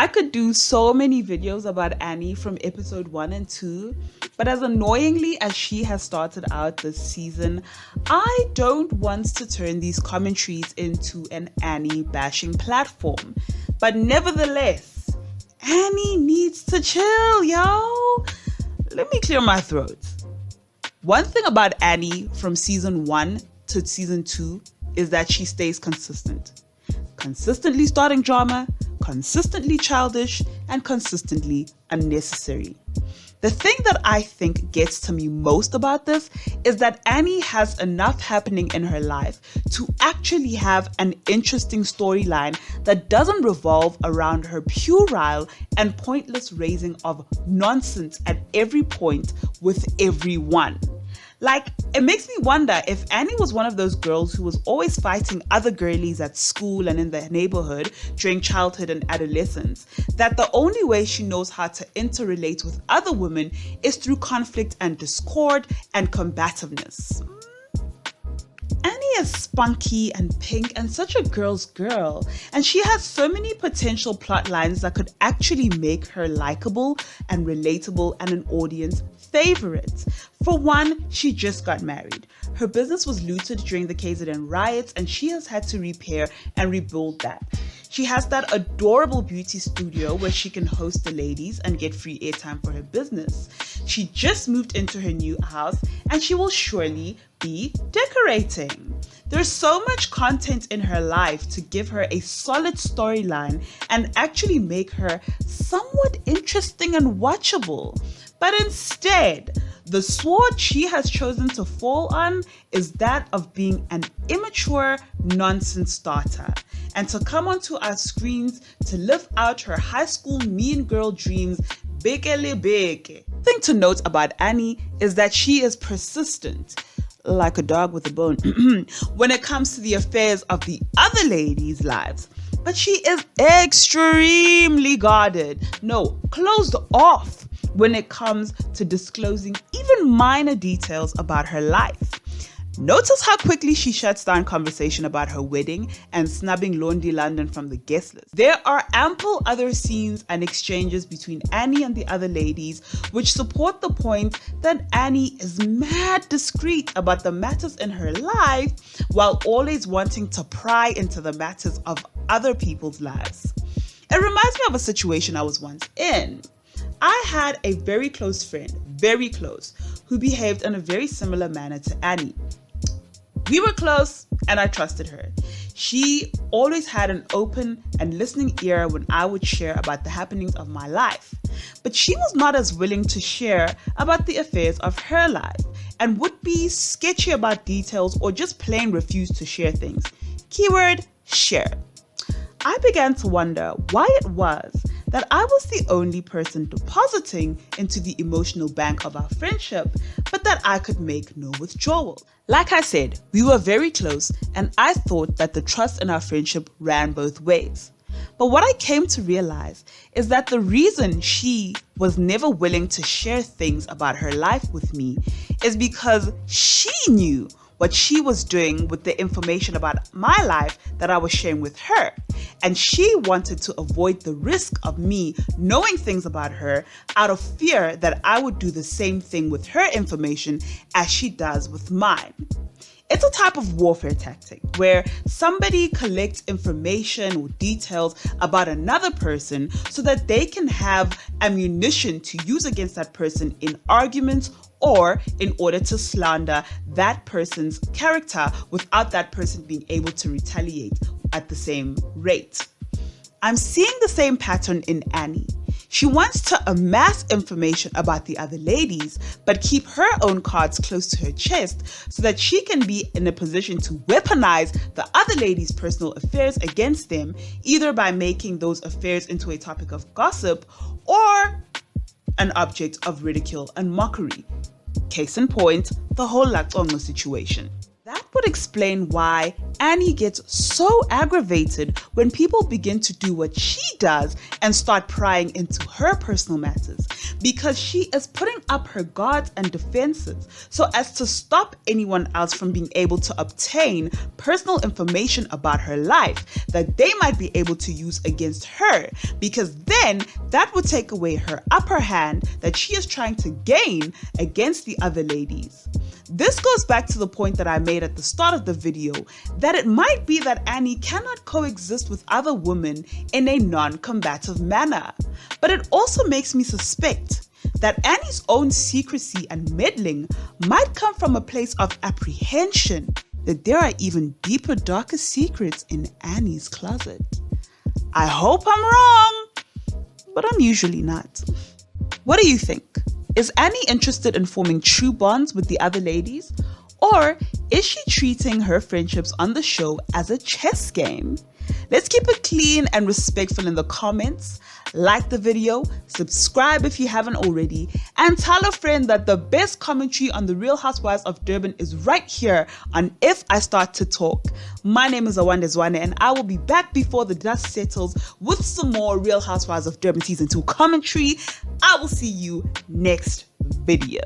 I could do so many videos about Annie from episode 1 and 2, but as annoyingly as she has started out this season, I don't want to turn these commentaries into an Annie bashing platform. But nevertheless, Annie needs to chill, yo. Let me clear my throat. One thing about Annie from season 1 to season 2 is that she stays consistent. Consistently starting drama, consistently childish, and consistently unnecessary. The thing that I think gets to me most about this is that Annie has enough happening in her life to actually have an interesting storyline that doesn't revolve around her puerile and pointless raising of nonsense at every point with everyone. Like, it makes me wonder if Annie was one of those girls who was always fighting other girlies at school and in the neighborhood during childhood and adolescence, that the only way she knows how to interrelate with other women is through conflict and discord and combativeness. Annie is spunky and pink and such a girl's girl, and she has so many potential plot lines that could actually make her likable and relatable and an audience favorite. For one, she just got married. Her business was looted during the KZN riots and she has had to repair and rebuild that. She has that adorable beauty studio where she can host the ladies and get free airtime for her business. She just moved into her new house and she will surely be decorating. There's so much content in her life to give her a solid storyline and actually make her somewhat interesting and watchable. But instead, the sword she has chosen to fall on is that of being an immature nonsense starter, and to come onto our screens to live out her high school mean girl dreams bigly big. The thing to note about Annie is that she is persistent, like a dog with a bone, when it comes to the affairs of the other ladies' lives. But she is extremely guarded, closed off when it comes to disclosing even minor details about her life. Notice how quickly she shuts down conversation about her wedding and snubbing Londi London from the guest list. There are ample other scenes and exchanges between Annie and the other ladies which support the point that Annie is mad discreet about the matters in her life while always wanting to pry into the matters of other people's lives. It reminds me of a situation I was once in. I had a very close friend, who behaved in a very similar manner to Annie. We were close and I trusted her. She always had an open and listening ear when I would share about the happenings of my life. But she was not as willing to share about the affairs of her life and would be sketchy about details or just plain refuse to share things. Keyword, share. I began to wonder why it was that I was the only person depositing into the emotional bank of our friendship, but that I could make no withdrawal. Like I said, we were very close and I thought that the trust in our friendship ran both ways. But what I came to realize is that the reason she was never willing to share things about her life with me is because she knew what she was doing with the information about my life that I was sharing with her. And she wanted to avoid the risk of me knowing things about her out of fear that I would do the same thing with her information as she does with mine. It's a type of warfare tactic where somebody collects information or details about another person so that they can have ammunition to use against that person in arguments or in order to slander that person's character without that person being able to retaliate at the same rate. I'm seeing the same pattern in Annie. She wants to amass information about the other ladies, but keep her own cards close to her chest so that she can be in a position to weaponize the other ladies' personal affairs against them, either by making those affairs into a topic of gossip or an object of ridicule and mockery. Case in point, the whole Laxongo situation. That would would explain why Annie gets so aggravated when people begin to do what she does and start prying into her personal matters, because she is putting up her guards and defenses so as to stop anyone else from being able to obtain personal information about her life that they might be able to use against her, because then that would take away her upper hand that she is trying to gain against the other ladies. This goes back to the point that I made at the start of the video, that it might be that Annie cannot coexist with other women in a non-combative manner. But it also makes me suspect that Annie's own secrecy and meddling might come from a place of apprehension that there are even deeper, darker secrets in Annie's closet. I hope I'm wrong, but I'm usually not. What do you think? Is Annie interested in forming true bonds with the other ladies? Or is she treating her friendships on the show as a chess game? Let's keep it clean and respectful in the comments. Like the video, subscribe if you haven't already, and tell a friend that the best commentary on the Real Housewives of Durban is right here on If I Start to Talk. My name is Awande Zwane, and I will be back before the dust settles with some more Real Housewives of Durban Season 2 commentary. I will see you next video.